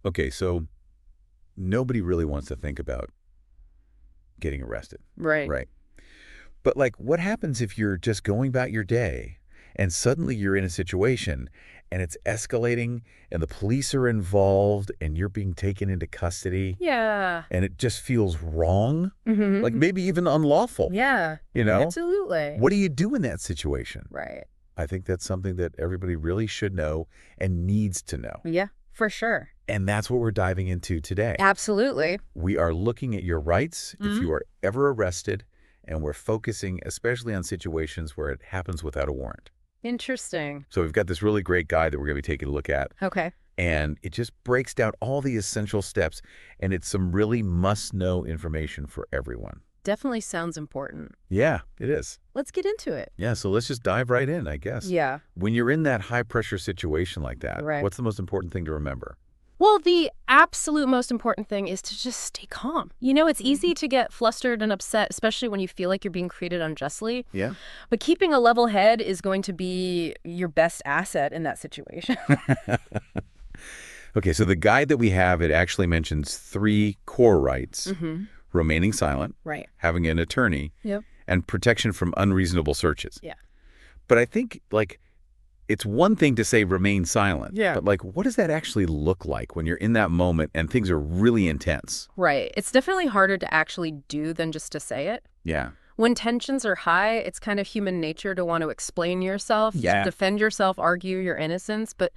Okay, so nobody really wants to think about getting arrested, Right. right? But like, what happens if you're just going about your day and suddenly you're in a situation and it's escalating and the police are involved and you're being taken into custody Yeah. and it just feels wrong? Like Mm-hmm. maybe even unlawful, Yeah. you know? Absolutely. What do you do in that situation? Right. I think that's something that everybody really should know and needs to know. Yeah, for sure. And that's what we're diving into today. Absolutely. We are looking at your rights if Mm-hmm. you are ever arrested, and we're focusing especially on situations where it happens without a warrant. Interesting. So we've got this really great guide that we're going to be taking a look at, Okay. and it just breaks down all the essential steps, and it's some really must-know information for everyone. Definitely sounds important. Yeah, it is. Let's get into it. Yeah, so let's just dive right in, I guess. Yeah. When you're in that high-pressure situation like that, Right. what's the most important thing to remember? Well, the absolute most important thing is to just stay calm. It's easy to get flustered and upset, especially when you feel like you're being treated unjustly. Yeah? But keeping a level head is going to be your best asset in that situation. Okay, so the guide that we have, it actually mentions 3 core rights: Mm-hmm. remaining silent, Right. having an attorney, Yep. and protection from unreasonable searches. Yeah. But I think, like, it's one thing to say remain silent. Yeah. But, like, what does that actually look like when you're in that moment and things are really intense? Right. It's definitely harder to actually do than just to say it. Yeah. When tensions are high, it's kind of human nature to want to explain yourself, Yeah. defend yourself, argue your innocence. But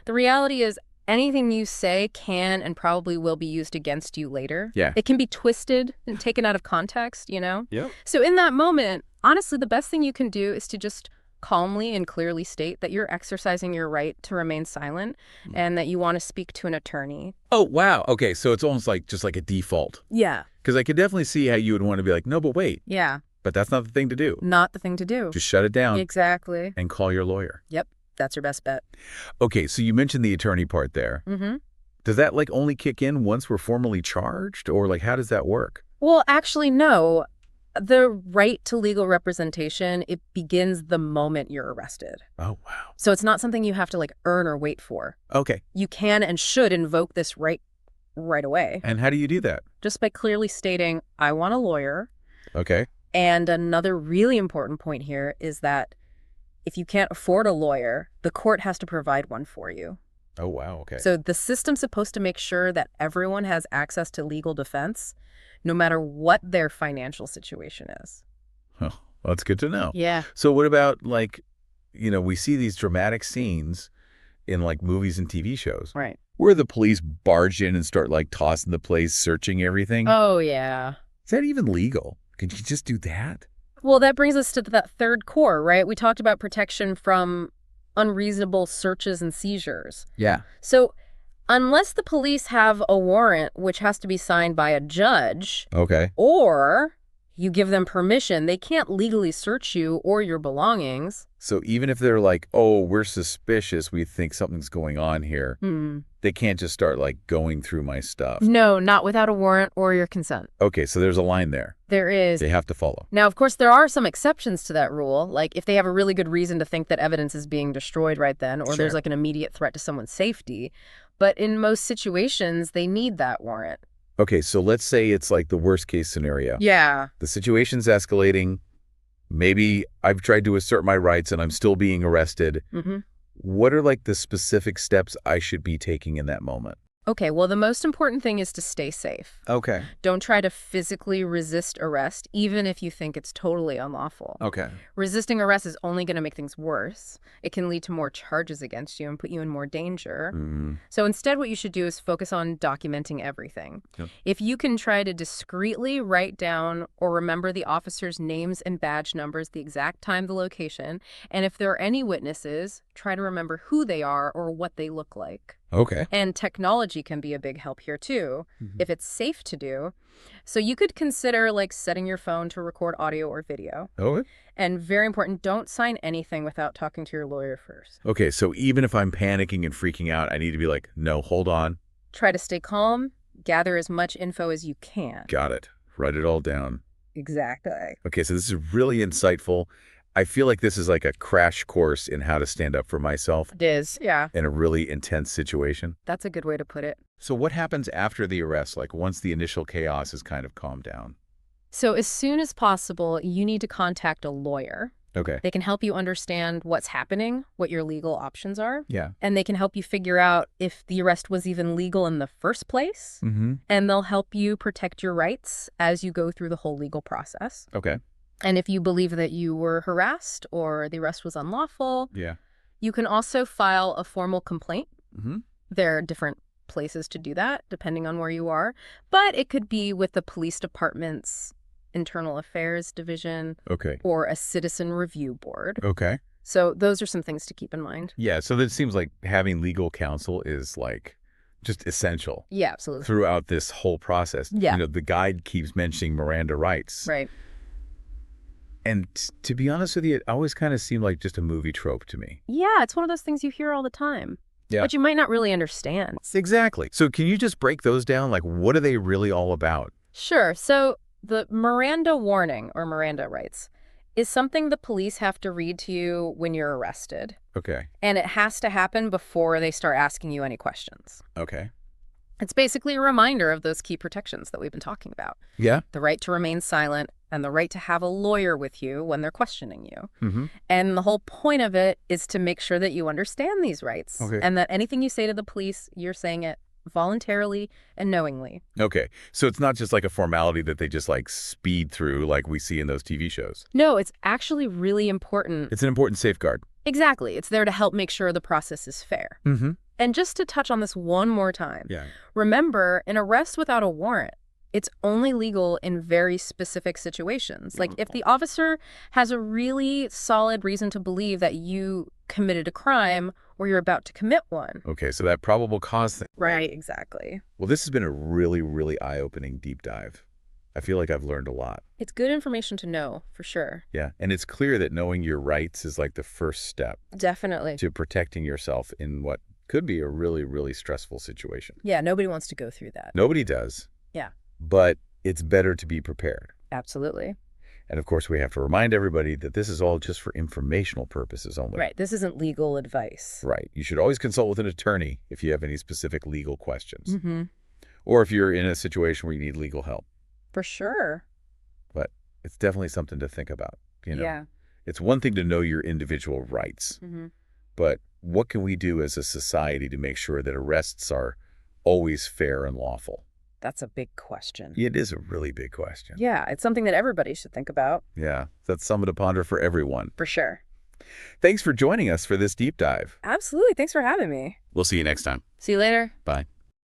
the reality is anything you say can and probably will be used against you later. Yeah. It can be twisted and taken out of context. Yep. So in that moment, honestly, the best thing you can do is to just calmly and clearly state that you're exercising your right to remain silent and that you want to speak to an attorney. Oh, wow. Okay, so it's almost like just like a default. Yeah. Because I could definitely see how you would want to be like, no, but wait. Yeah. But that's not the thing to do. Not the thing to do. Just shut it down Exactly. and call your lawyer. Yep. That's your best bet. Okay, so you mentioned the attorney part there. Mm-hmm. Does that, like, only kick in once we're formally charged? Or, like, how does that work? Well, actually, no. The right to legal representation, it begins the moment you're arrested. Oh, wow. So it's not something you have to earn or wait for. Okay. You can and should invoke this right away, And how do you do that? just by clearly stating, I want a lawyer. Okay. And another really important point here is that if you can't afford a lawyer, the court has to provide one for you. Oh, wow. Okay. So the system's supposed to make sure that everyone has access to legal defense, no matter what their financial situation is. Oh, well, that's good to know. Yeah. So what about, like, we see these dramatic scenes in, like, movies and TV shows Right. where the police barge in and start, like, tossing the place, searching everything. Oh, yeah. Is that even legal? Could you just do that? Well, that brings us to that third core, right? We talked about protection from unreasonable searches and seizures. Yeah. So unless the police have a warrant, which has to be signed by a judge, Okay. or you give them permission, they can't legally search you or your belongings. So even if they're like, oh, we're suspicious, we think something's going on here, they can't just start, like, going through my stuff. No, not without a warrant or your consent. Okay, so there's a line there. There is. They have to follow. Now, of course, there are some exceptions to that rule, like if they have a really good reason to think that evidence is being destroyed right then, or there's Sure. like an immediate threat to someone's safety. But in most situations, they need that warrant. Okay, so let's say it's like the worst case scenario. Yeah. The situation's escalating. Maybe I've tried to assert my rights and I'm still being arrested. Mm-hmm. What are, like, the specific steps I should be taking in that moment? Okay, well, the most important thing is to stay safe. Okay. Don't try to physically resist arrest, even if you think it's totally unlawful. Okay. Resisting arrest is only going to make things worse. It can lead to more charges against you and put you in more danger. So instead, what you should do is focus on documenting everything. Yep. If you can try to discreetly write down or remember the officers' names and badge numbers, the exact time, the location, and if there are any witnesses, try to remember who they are or what they look like. Okay. And technology can be a big help here too, if it's safe to do. So you could consider setting your phone to record audio or video. Okay. And very important, don't sign anything without talking to your lawyer first. Okay, so even if I'm panicking and freaking out, I need to be like, no, hold on. Try to stay calm, gather as much info as you can. Got it. Write it all down. Exactly. Okay, so this is really insightful. I feel like this is like a crash course in how to stand up for myself It is. Yeah. in a really intense situation. That's a good way to put it. So what happens after the arrest, like once the initial chaos is kind of calmed down? So as soon as possible, you need to contact a lawyer. Okay. They can help you understand what's happening, what your legal options are, Yeah. and they can help you figure out if the arrest was even legal in the first place. Mm-hmm. And they'll help you protect your rights as you go through the whole legal process. Okay. And if you believe that you were harassed or the arrest was unlawful, Yeah. you can also file a formal complaint. Mm-hmm. There are different places to do that, depending on where you are. But it could be with the police department's internal affairs division Okay. or a citizen review board. Okay. So those are some things to keep in mind. Yeah, so it seems like having legal counsel is like just essential Yeah, absolutely. throughout this whole process. Yeah. You know, the guide keeps mentioning Miranda rights. Right. And to be honest with you, it always kind of seemed like just a movie trope to me. Yeah, it's one of those things you hear all the time. Yeah. But you might not really understand. Exactly. So can you just break those down? Like, what are they really all about? Sure. So the Miranda warning, or Miranda rights, is something the police have to read to you when you're arrested. Okay. And it has to happen before they start asking you any questions. Okay. It's basically a reminder of those key protections that we've been talking about. Yeah. The right to remain silent and the right to have a lawyer with you when they're questioning you. Mm-hmm. And the whole point of it is to make sure that you understand these rights. Okay. And that anything you say to the police, you're saying it voluntarily and knowingly. Okay. So it's not just like a formality that they just like speed through like we see in those TV shows. No, it's actually really important. It's an important safeguard. Exactly. It's there to help make sure the process is fair. Mm-hmm. And just to touch on this one more time, Yeah. remember, an arrest without a warrant, it's only legal in very specific situations. Like if the officer has a really solid reason to believe that you committed a crime or you're about to commit one. Okay. So that probable cause thing. Right, exactly. Well, this has been a really, really eye-opening deep dive. I feel like I've learned a lot. It's good information to know, for sure. Yeah. And it's clear that knowing your rights is like the first step Definitely. to protecting yourself in what could be a really, really stressful situation. Yeah, nobody wants to go through that. Nobody does. Yeah. But it's better to be prepared. Absolutely. And of course, we have to remind everybody that this is all just for informational purposes only. Right. This isn't legal advice. Right. You should always consult with an attorney if you have any specific legal questions. Mm-hmm. Or if you're in a situation where you need legal help. For sure. But it's definitely something to think about. You know, Yeah. it's one thing to know your individual rights, Mm-hmm. but what can we do as a society to make sure that arrests are always fair and lawful? That's a big question. It is a really big question. Yeah, it's something that everybody should think about. Yeah, that's something to ponder for everyone. For sure. Thanks for joining us for this deep dive. Absolutely. Thanks for having me. We'll see you next time. See you later. Bye.